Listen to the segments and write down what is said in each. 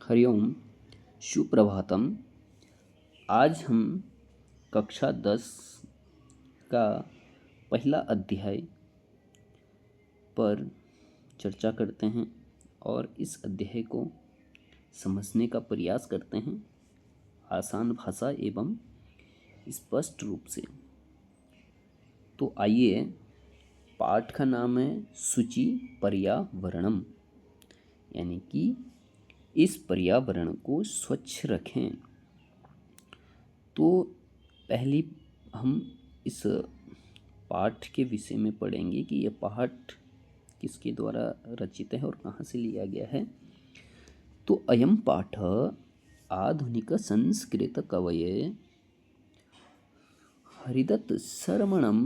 हरिओम। सुप्रभातम। आज हम कक्षा 10 का पहला अध्याय पर चर्चा करते हैं और इस अध्याय को समझने का प्रयास करते हैं आसान भाषा एवं स्पष्ट रूप से। तो आइए, पाठ का नाम है शुचि पर्यावरणम, यानी कि इस पर्यावरण को स्वच्छ रखें। तो पहली हम इस पाठ के विषय में पढ़ेंगे कि यह पाठ किसके द्वारा रचित है और कहाँ से लिया गया है। तो अयम पाठ आधुनिक संस्कृत कवये हरिदत्त शर्मणं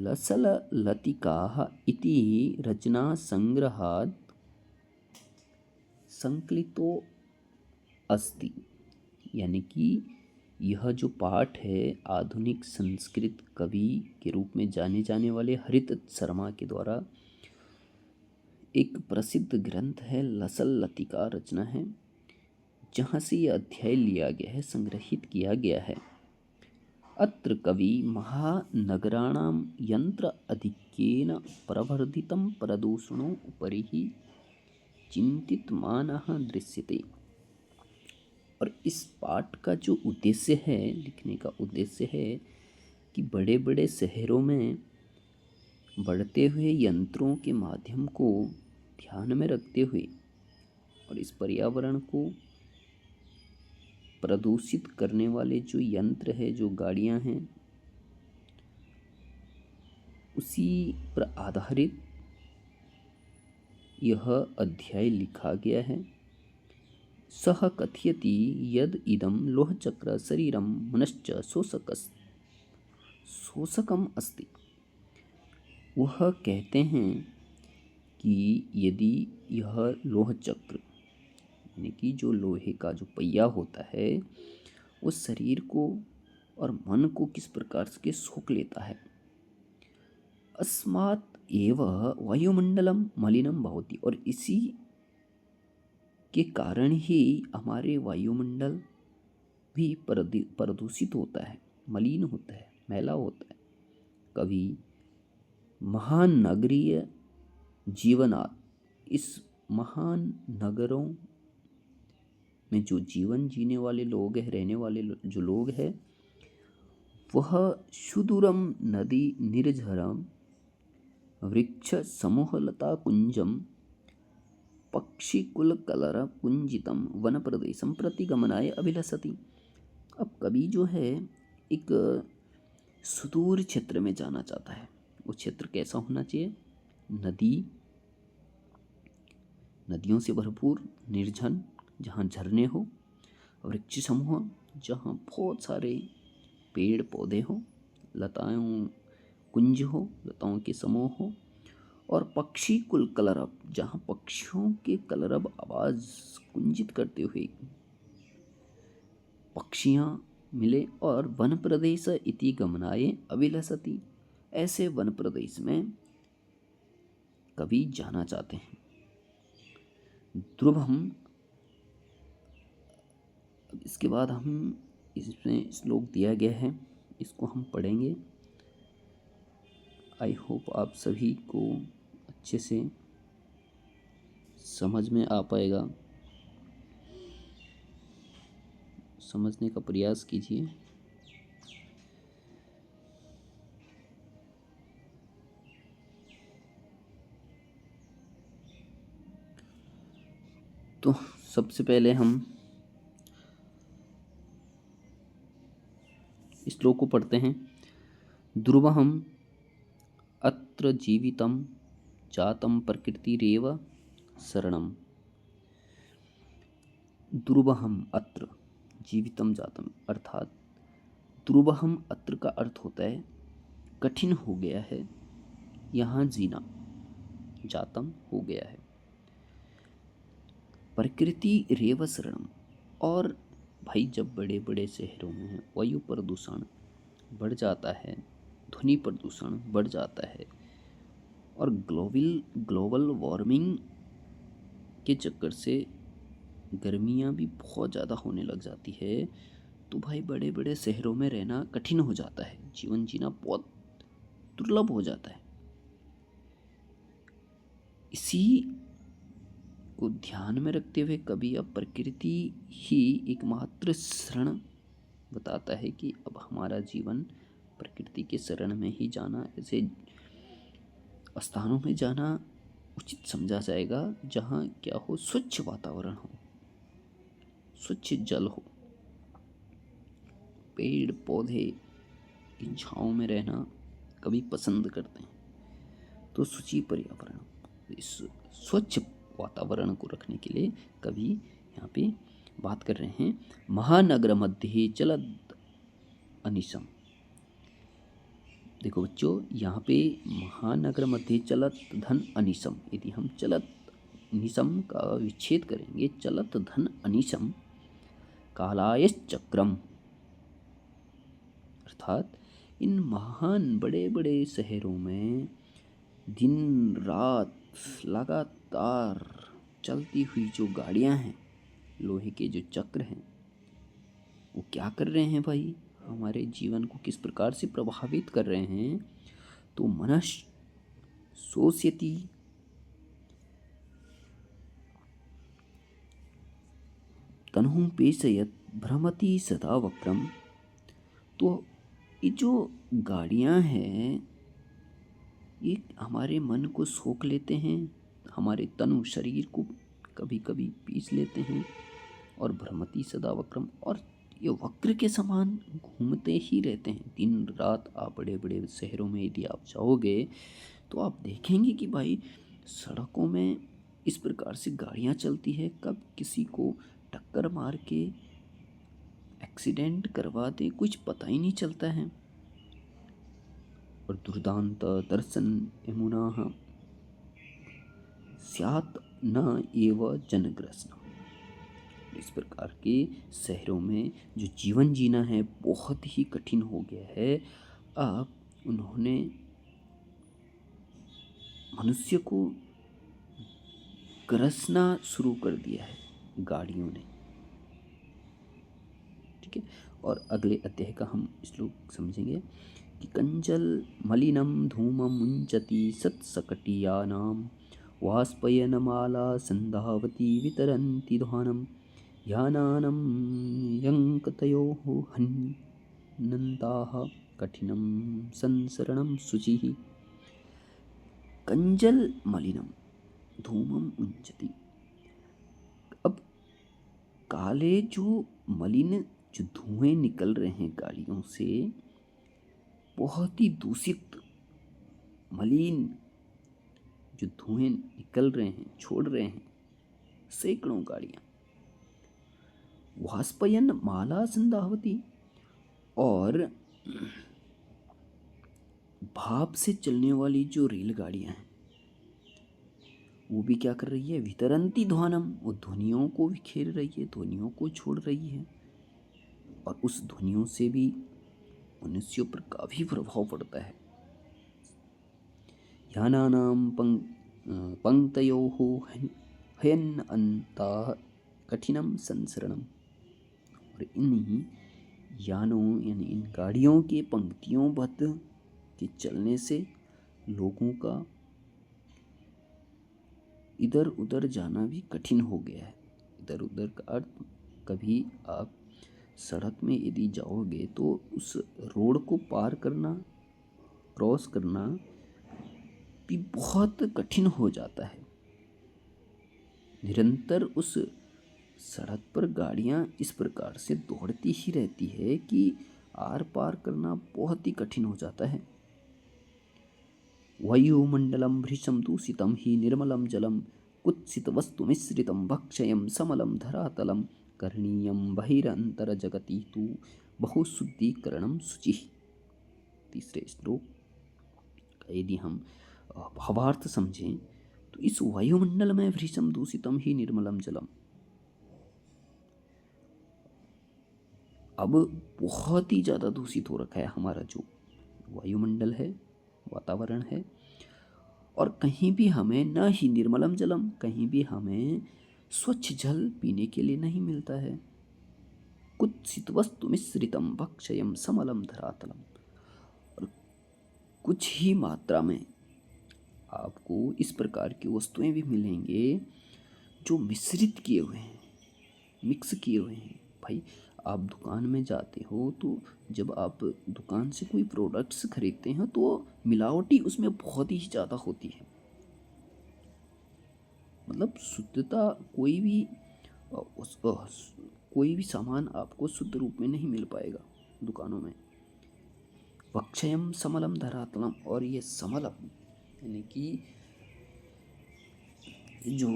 लसललतिकाः इति रचनासंग्रहात् संकलितो अस्ति। यानी कि यह जो पाठ है आधुनिक संस्कृत कवि के रूप में जाने जाने वाले हरिदत्त शर्मा के द्वारा एक प्रसिद्ध ग्रंथ है, लसल लतिका रचना है, जहाँ से यह अध्याय लिया गया है, संग्रहित किया गया है। अत्र कवि महानगराणां यंत्र अधिक्येन प्रवर्धितं प्रदूषणो उपरि चिंतितमानः दृश्यते। और इस पाठ का जो उद्देश्य है, लिखने का उद्देश्य है कि बड़े बड़े शहरों में बढ़ते हुए यंत्रों के माध्यम को ध्यान में रखते हुए और इस पर्यावरण को प्रदूषित करने वाले जो यंत्र है, जो गाड़ियां हैं, उसी पर आधारित यह अध्याय लिखा गया है। सह कथयति यद इदं लोहचक्र शरीरं मनश्च शोषकम अस्ति। वह कहते हैं कि यदि यह लोहचक्र, यानी कि जो लोहे का जो पहिया होता है, उस शरीर को और मन को किस प्रकार से सोख लेता है। अस्मात् एव वायुमंडलम मलिनम भवति, और इसी के कारण ही हमारे वायुमंडल भी प्रदूषित होता है, मलिन होता है, मैला होता है। कवि महान नगरीय जीवनात्, इस महान नगरों में जो जीवन जीने वाले लोग हैं, रहने वाले जो लोग हैं, वह सुदूरम नदी निर्झरम वृक्ष समूहलता कुंजम पक्षिकुलकलर पुंजितम वन प्रदेशम प्रतिगमनाय अभिलषति। अब कवि जो है एक सुदूर क्षेत्र में जाना चाहता है। वो क्षेत्र कैसा होना चाहिए? नदियों से भरपूर, निर्जन, जहाँ झरने हो, वृक्ष समूह, जहाँ बहुत सारे पेड़ पौधे हो, लताओं कुंज हो, लताओं के समूह हो, और पक्षी कुल कलरव, जहाँ पक्षियों के कलरव आवाज़ कुंजित करते हुए पक्षियाँ मिले। और वन प्रदेश इति गमनाय अभिलषति, ऐसे वन प्रदेश में कवि जाना चाहते हैं। ध्रुवम, इसके बाद हम इसमें श्लोक दिया गया है, इसको हम पढ़ेंगे। आई होप आप सभी को अच्छे से समझ में आ पाएगा। समझने का प्रयास कीजिए। तो सबसे पहले हम श्लोक को पढ़ते हैं। ध्रुवहम अत्र जीवितं जातं प्रकृतिरेव शरणम। ध्रुवहम अत्र जीवितं जातम, अर्थात ध्रुवहम अत्र का अर्थ होता है कठिन हो गया है यहाँ जीना, जातम हो गया है, प्रकृति रेव शरणम। और भाई, जब बड़े बड़े शहरों में वायु प्रदूषण बढ़ जाता है, ध्वनि प्रदूषण बढ़ जाता है और ग्लोबल वार्मिंग के चक्कर से गर्मियाँ भी बहुत ज़्यादा होने लग जाती है, तो भाई बड़े बड़े शहरों में रहना कठिन हो जाता है, जीवन जीना बहुत दुर्लभ हो जाता है। इसी को ध्यान में रखते हुए कभी अब प्रकृति ही एकमात्र शरण बताता है कि अब हमारा जीवन प्रकृति के शरण में ही जाना, ऐसे स्थानों में जाना उचित समझा जाएगा जहाँ क्या हो, स्वच्छ वातावरण हो, स्वच्छ जल हो, पेड़ पौधे की छाँव में रहना कभी पसंद करते हैं। तो शुचि पर्यावरण, इस स्वच्छ वातावरण को रखने के लिए कभी यहाँ पे बात कर रहे हैं। महानगर मध्य चलद अनिशम। देखो बच्चों, यहाँ पे महानगर मध्य चलत धन अनिशम, यदि हम चलत निशम का विच्छेद करेंगे, चलत धन अनिशम कालायश्चक्रम, अर्थात इन महान बड़े बड़े शहरों में दिन रात लगातार चलती हुई जो गाड़ियां हैं, लोहे के जो चक्र हैं, वो क्या कर रहे हैं भाई, हमारे जीवन को किस प्रकार से प्रभावित कर रहे हैं। तो मनस शोष्यति, तनुः पेशयत भ्रमति सदा वक्रम। तो ये जो गाड़ियां हैं ये हमारे मन को सोख लेते हैं, हमारे तनु शरीर को कभी कभी पीस लेते हैं, और भ्रमति सदा वक्रम, और ये वक्र के समान घूमते ही रहते हैं दिन रात। आप बड़े बड़े शहरों में यदि आप जाओगे तो आप देखेंगे कि भाई सड़कों में इस प्रकार से गाड़ियां चलती है, कब किसी को टक्कर मार के एक्सीडेंट करवा दे कुछ पता ही नहीं चलता है। और दुर्दांत दर्शन यमुना स्यात् न एव जनग्रसन। इस प्रकार के शहरों में जो जीवन जीना है बहुत ही कठिन हो गया है। अब उन्होंने मनुष्य को ग्रसना शुरू कर दिया है गाड़ियों ने, ठीक है। और अगले अध्याय का हम श्लोक समझेंगे कि कंजल मलिनम धूमम मुंचति सत्सकटियानां वाष्पयनमाला संधावती वितरन्ति ध्वानं यानानं यंकतयोः हन्नन्ताः कठिनं संसरणं शुचिः। कंजल मलिनम धूमम मुंचति, अब काले जो मलिन जो धुएं निकल रहे हैं गाड़ियों से, बहुत ही दूषित मलिन जो धुएं निकल रहे हैं, छोड़ रहे हैं सैकड़ों गाड़ियां। वाष्पयन माला संधावती, और भाप से चलने वाली जो रेलगाड़ियां हैं वो भी क्या कर रही है, वितरंती ध्वनम, वो ध्वनियों को बिखेर रही है, ध्वनियों को छोड़ रही है, और उस ध्वनियों से भी मनुष्यों पर काफी प्रभाव पड़ता है। यानानां पंक्तयोः हयन्नन्ताः कठिनं संसरणम्, और इन यानों यानी इन गाड़ियों के पंक्तियों बद्ध के चलने से लोगों का इधर उधर जाना भी कठिन हो गया है। इधर उधर का अर्थ, कभी आप सड़क में यदि जाओगे तो उस रोड को पार करना, क्रॉस करना भी बहुत कठिन हो जाता है। निरंतर उस सड़क पर गाड़ियां इस प्रकार से दौड़ती ही रहती है कि आर पार करना बहुत ही कठिन हो जाता है। वायुमंडलम भृशम दूषितम ही निर्मलम जलम कुत्सित वस्तु मिश्रितम भक्षयम समलम धरातलम करणीयम बहिरंतर जगति तु बहुशुद्धीकरणम शुचि। तीसरे श्लोक का यदि हम भावार्थ समझें तो इस वायुमंडल में भृशम दूषितम ही निर्मलम जलम, अब बहुत ही ज़्यादा दूषित हो रखा है हमारा जो वायुमंडल है, वातावरण है, और कहीं भी हमें न ही निर्मलम जलम, कहीं भी हमें स्वच्छ जल पीने के लिए नहीं मिलता है। कुत्सित वस्तु मिश्रितम भक्षयम समलम धरातलम, और कुछ ही मात्रा में आपको इस प्रकार की वस्तुएं भी मिलेंगे जो मिश्रित किए हुए हैं, मिक्स किए हुए हैं। भाई आप दुकान में जाते हो तो जब आप दुकान से कोई प्रोडक्ट्स खरीदते हैं तो मिलावटी उसमें बहुत ही ज़्यादा होती है। मतलब शुद्धता कोई भी सामान आपको शुद्ध रूप में नहीं मिल पाएगा दुकानों में। वक्षयम समलम धरातलम, और ये समलम यानी कि जो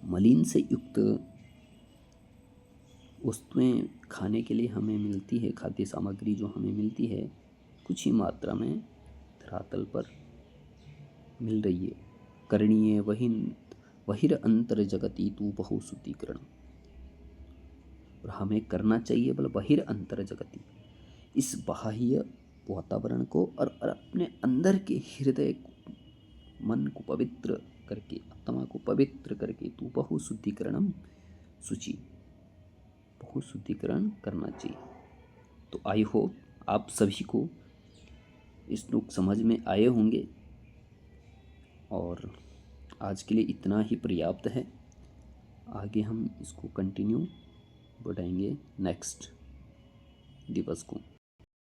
मलिन से युक्त वस्तुएं खाने के लिए हमें मिलती है, खाद्य सामग्री जो हमें मिलती है कुछ ही मात्रा में धरातल पर मिल रही है। करणीय वहिर अंतर जगति तू बहु शुद्धिकरण, और हमें करना चाहिए बल बहिर अंतर जगति, इस बाह्य वातावरण को और अपने अंदर के हृदय मन को पवित्र करके, आत्मा को पवित्र करके, तू बहु शुद्धिकरणम शुचि, बहु शुद्धिकरण करना चाहिए। तो आई होप आप सभी को श्लोक समझ में आए होंगे, और आज के लिए इतना ही पर्याप्त है। आगे हम इसको कंटिन्यू बढ़ाएंगे नेक्स्ट दिवस को।